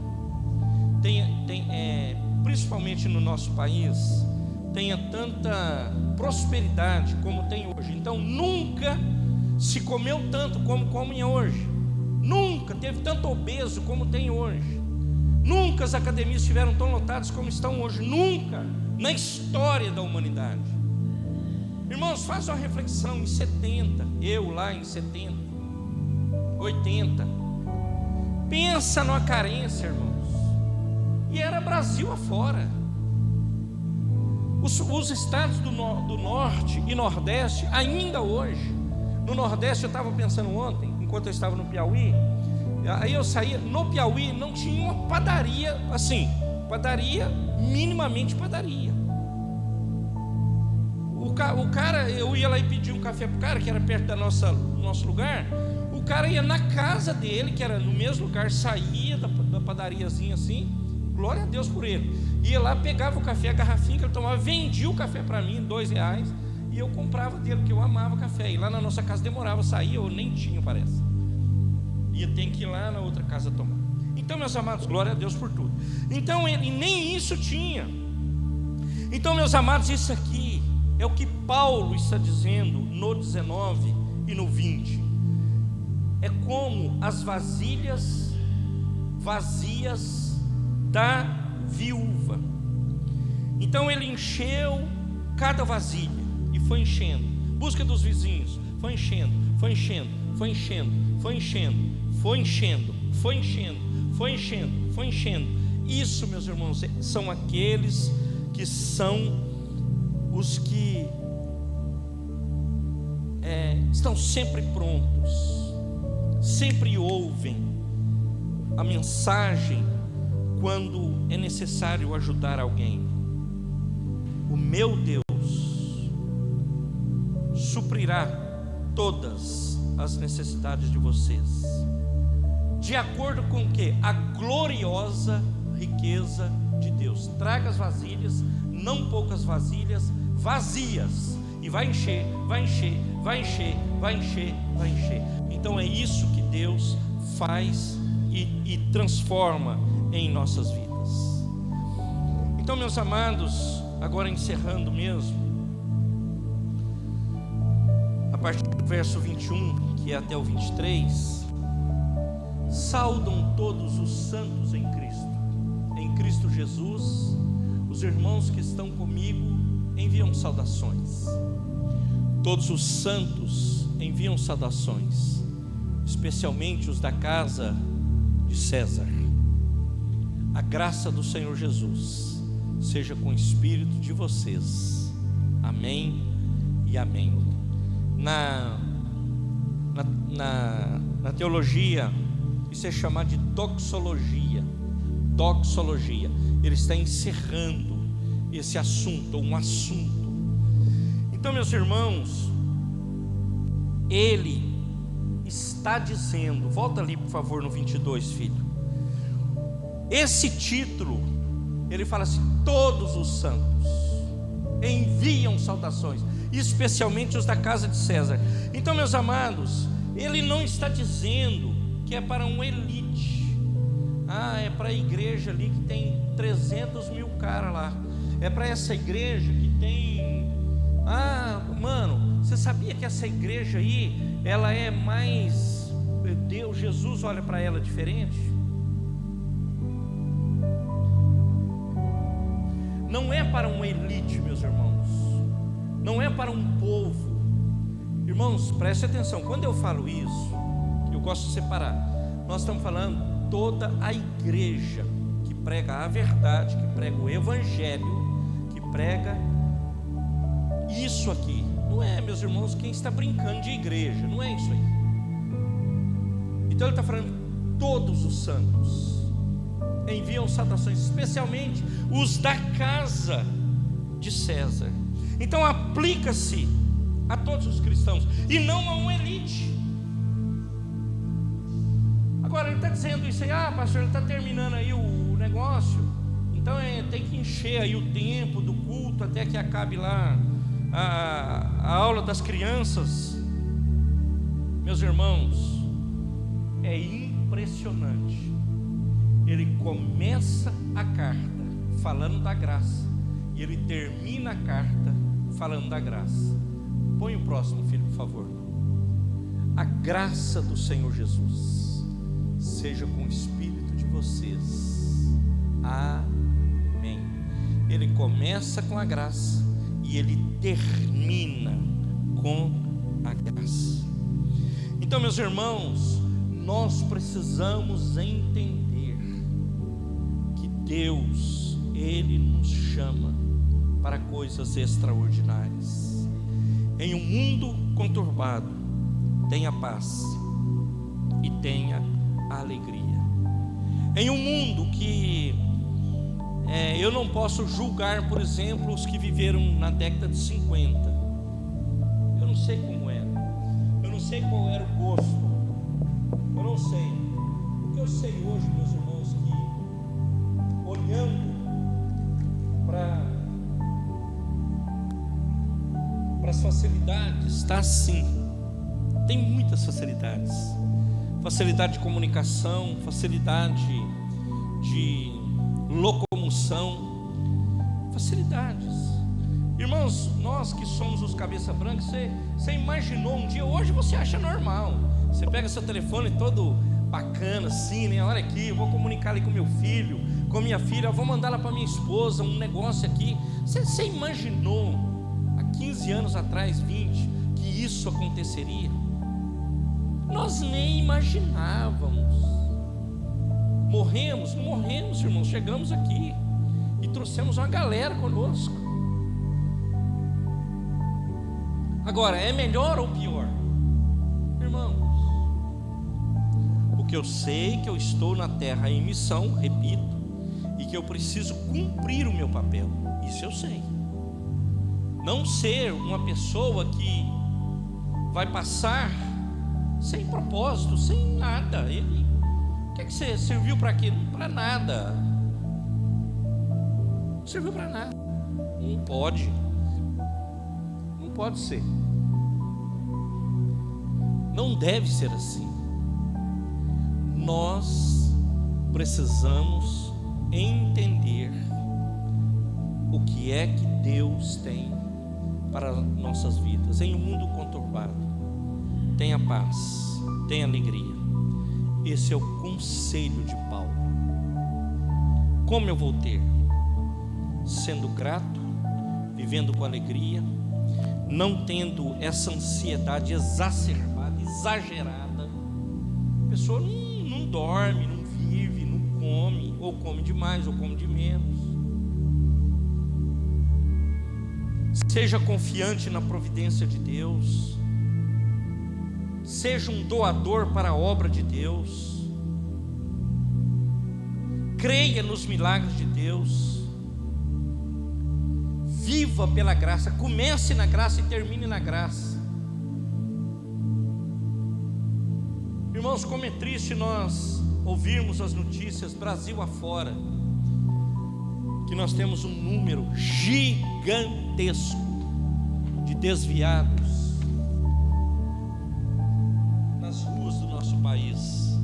principalmente no nosso país, tenha tanta prosperidade como tem hoje. Então nunca se comeu tanto como comem hoje. Nunca teve tanto obeso como tem hoje. Nunca as academias estiveram tão lotadas como estão hoje. Nunca na história da humanidade. Irmãos, faz uma reflexão. Em 70, eu lá em 70, 80, pensa numa carência, irmãos. E era Brasil afora. Os estados do norte e nordeste, ainda hoje. No nordeste, eu estava pensando ontem, enquanto eu estava no Piauí. Aí eu saía, no Piauí não tinha uma padaria, assim, padaria, minimamente padaria. O cara, eu ia lá e pedia um café pro cara, que era perto do nosso lugar. O cara ia na casa dele, que era no mesmo lugar, saía da padariazinha assim, glória a Deus por ele. Ia lá, pegava o café, a garrafinha que ele tomava, vendia o café para mim, R$2, e eu comprava dele, porque eu amava café. E lá na nossa casa demorava, saía, eu nem tinha, parece. Ia ter que ir lá na outra casa tomar. Então, meus amados, glória a Deus por tudo. Então, ele nem isso tinha. Então, meus amados, isso aqui é o que Paulo está dizendo no 19 e no 20. É como as vasilhas vazias da viúva. Então ele encheu cada vasilha e foi enchendo. Busca dos vizinhos, foi enchendo, foi enchendo, foi enchendo, foi enchendo, foi enchendo, foi enchendo, foi enchendo, foi enchendo. Isso, meus irmãos, são aqueles que são os que estão sempre prontos, sempre ouvem a mensagem quando é necessário ajudar alguém. O meu Deus suprirá todas as necessidades de vocês, de acordo com o que? A gloriosa riqueza de Deus. Traga as vasilhas, não poucas vasilhas, vazias, e vai encher, vai encher, vai encher, vai encher, vai encher. Então é isso que Deus faz e transforma em nossas vidas. Então, meus amados, agora encerrando mesmo, a partir do verso 21, que é até o 23, saudam todos os santos em Cristo Jesus. Os irmãos que estão comigo enviam saudações. Todos os santos enviam saudações, especialmente os da casa de César. A graça do Senhor Jesus seja com o espírito de vocês. Amém e amém. Na teologia, isso é chamado de doxologia. Doxologia. Ele está encerrando esse assunto, um assunto. Então, meus irmãos, ele está dizendo, volta ali por favor no 22, filho. Esse título, ele fala assim: todos os santos enviam saudações, especialmente os da casa de César. Então, meus amados, ele não está dizendo que é para uma elite. É para a igreja ali que tem 300 mil caras lá. É para essa igreja que tem... mano, você sabia que essa igreja aí, ela é mais... Meu Deus, Jesus olha para ela diferente? Não é para uma elite, meus irmãos. Não é para um povo. Irmãos, preste atenção. Quando eu falo isso, eu gosto de separar. Nós estamos falando toda a igreja que prega a verdade, que prega o evangelho, que prega isso aqui. Não é, meus irmãos, quem está brincando de igreja, não é isso aí. Então ele está falando todos os santos enviam saudações, especialmente os da casa de César. Então aplica-se a todos os cristãos e não a uma elite. Agora ele está dizendo isso aí: pastor, ele está terminando aí o negócio, então tem que encher aí o tempo do culto até que acabe lá a aula das crianças. Meus irmãos, é impressionante. Ele começa a carta falando da graça, e ele termina a carta falando da graça. Põe o próximo, filho, por favor. A graça do Senhor Jesus seja com o espírito de vocês. Amém. Ele começa com a graça e ele termina com a graça. Então, meus irmãos, nós precisamos entender que Deus, Ele nos chama para coisas extraordinárias. Em um mundo conturbado, tenha paz e tenha alegria. Em um mundo que eu não posso julgar, por exemplo, os que viveram na década de 50. Eu não sei como era, eu não sei qual era o gosto, eu não sei. O que eu sei hoje, meus irmãos, que olhando para as facilidades, está assim. Tem muitas facilidades. Facilidade de comunicação, facilidade de locomoção, facilidades. Irmãos, nós que somos os cabeça branca, você imaginou um dia, hoje você acha normal. Você pega seu telefone todo bacana assim, né? Olha aqui, eu vou comunicar ali com meu filho, com minha filha, eu vou mandar lá para minha esposa um negócio aqui. Você imaginou há 15 anos atrás, 20, que isso aconteceria? Nós nem imaginávamos. Morremos, não morremos, irmãos. Chegamos aqui e trouxemos uma galera conosco. Agora, é melhor ou pior? Irmãos, porque eu sei que eu estou na terra em missão, repito, e que eu preciso cumprir o meu papel. Isso eu sei. Não ser uma pessoa que vai passar sem propósito, sem nada. O que você serviu para quê? Para nada. Não serviu para nada. Não pode. Não pode ser. Não deve ser assim. Nós precisamos entender o que é que Deus tem para nossas vidas. Em um mundo conturbado, tenha paz, tenha alegria. Esse é o conselho de Paulo. Como eu vou ter? Sendo grato, vivendo com alegria, não tendo essa ansiedade exacerbada, exagerada. A pessoa não dorme, não vive, não come, ou come demais, ou come de menos. Seja confiante na providência de Deus. Seja um doador para a obra de Deus. Creia nos milagres de Deus. Viva pela graça. Comece na graça e termine na graça. Irmãos, como é triste nós ouvirmos as notícias Brasil afora, que nós temos um número gigantesco de desviados nas ruas do nosso país,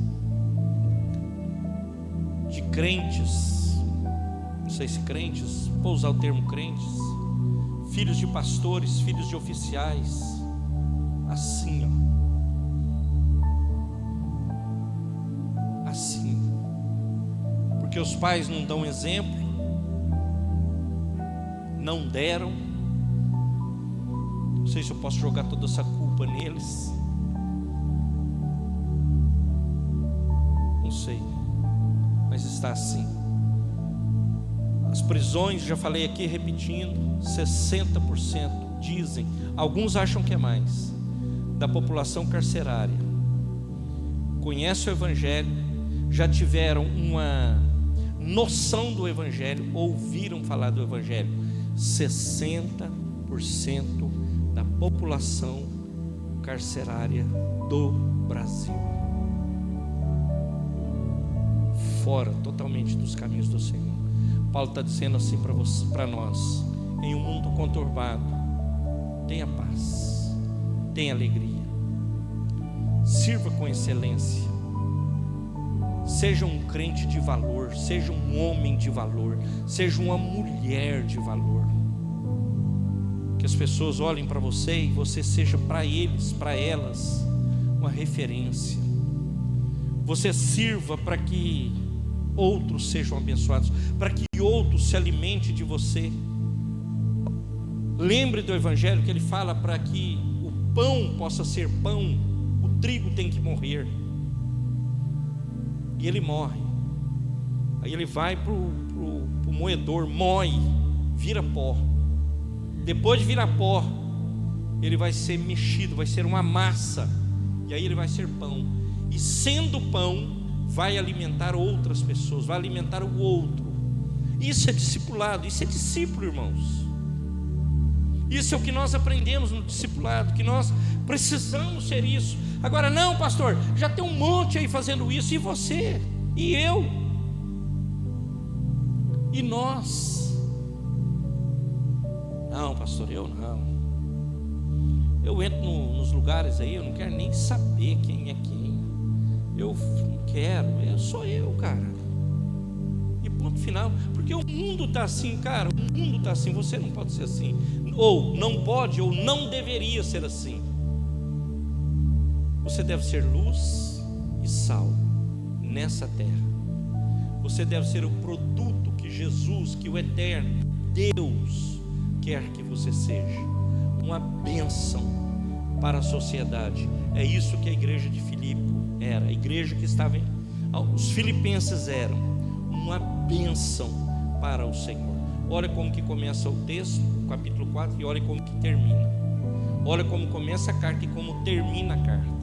de crentes, não sei se crentes, vou usar o termo crentes, filhos de pastores, filhos de oficiais, assim, assim, porque os pais não dão exemplo, não deram. Não sei se eu posso jogar toda essa culpa neles, não sei, mas está assim. As prisões, já falei aqui repetindo, 60% dizem, alguns acham que é mais, da população carcerária conhece o Evangelho, já tiveram uma noção do Evangelho, ouviram falar do Evangelho. 60% da população carcerária do Brasil fora totalmente dos caminhos do Senhor. Paulo está dizendo assim para nós: em um mundo conturbado, tenha paz, tenha alegria, sirva com excelência, Seja um crente de valor, seja um homem de valor, seja uma mulher de valor. Que as pessoas olhem para você e você seja para eles, para elas, uma referência. Você sirva para que outros sejam abençoados, para que outros se alimentem de você. Lembre do Evangelho que ele fala: para que o pão possa ser pão, o trigo tem que morrer. E ele morre. Aí ele vai para o moedor, moe, vira pó. Depois de virar pó, ele vai ser mexido, vai ser uma massa. E aí ele vai ser pão. E sendo pão, vai alimentar outras pessoas, vai alimentar o outro. Isso é discipulado, isso é discípulo, irmãos. Isso é o que nós aprendemos no discipulado, que nós precisamos ser isso. Agora, não, pastor, já tem um monte aí fazendo isso, e você? E eu? E nós? Não, pastor, eu não. Eu entro nos lugares aí, eu não quero nem saber quem é quem. Eu não quero, sou eu, cara. E ponto final. Porque o mundo está assim, cara, o mundo está assim, você não pode ser assim. Ou não pode, ou não deveria ser assim. Você deve ser luz e sal nessa terra. Você deve ser o produto que Jesus, que o Eterno, Deus, quer que você seja. Uma bênção para a sociedade. É isso que a igreja de Filipe era. A igreja que estava os filipenses eram uma bênção para o Senhor. Olha como que começa o texto, capítulo 4, e olha como que termina. Olha como começa a carta e como termina a carta.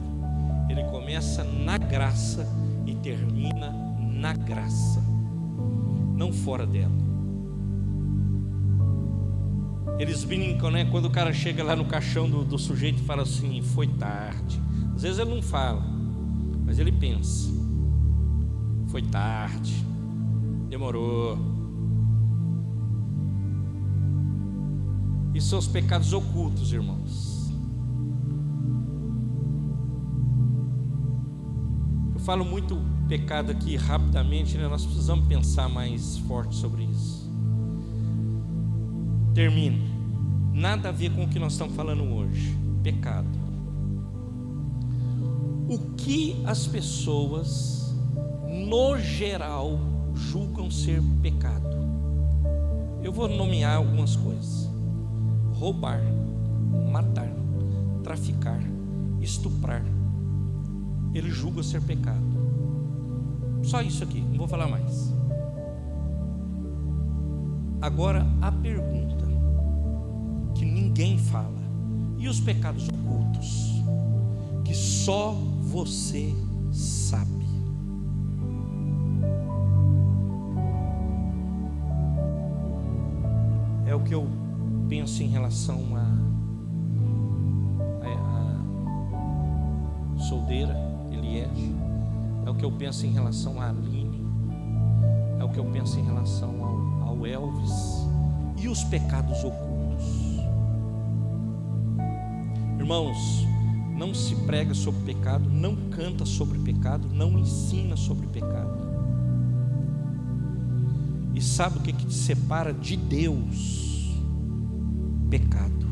Ele começa na graça e termina na graça, não fora dela. Eles brincam, né? Quando o cara chega lá no caixão do sujeito e fala assim: foi tarde. Às vezes ele não fala, mas ele pensa: foi tarde, demorou. E são os pecados ocultos, irmãos. Eu falo muito pecado aqui rapidamente, né? Nós precisamos pensar mais forte sobre isso. Termino. Nada a ver com o que nós estamos falando hoje. Pecado. O que as pessoas, no geral, julgam ser pecado? Eu vou nomear algumas coisas: roubar, matar, traficar, estuprar. Ele julga ser pecado. Só isso aqui, não vou falar mais. Agora a pergunta que ninguém fala: e os pecados ocultos que só você sabe? É o que eu penso em relação a soldeira Eliette. É o que eu penso em relação a Aline. É o que eu penso em relação ao Elvis. E os pecados ocultos? Irmãos, não se prega sobre pecado, não canta sobre pecado, não ensina sobre pecado. E sabe o que te separa de Deus? Pecado.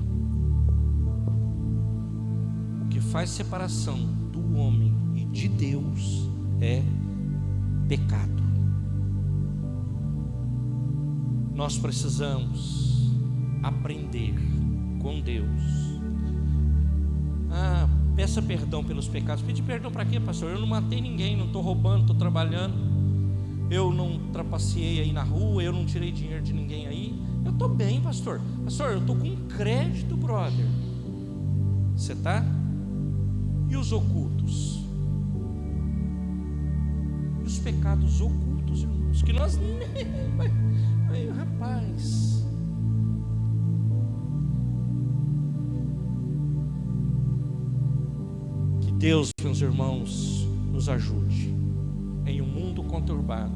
O que faz separação do homem e de Deus é pecado. Nós precisamos aprender com Deus. Peça perdão pelos pecados. Pedir perdão para quê, pastor? Eu não matei ninguém, não estou roubando, estou trabalhando. Eu não trapaceei aí na rua, eu não tirei dinheiro de ninguém aí. Eu estou bem, pastor. Pastor, eu estou com crédito, brother. Você está? E os ocultos? E os pecados ocultos, irmãos? Que nós... Ai, rapaz... Deus, meus irmãos, nos ajude. Em um mundo conturbado,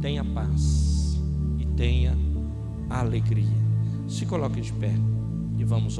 tenha paz e tenha alegria. Se coloque de pé e vamos orar.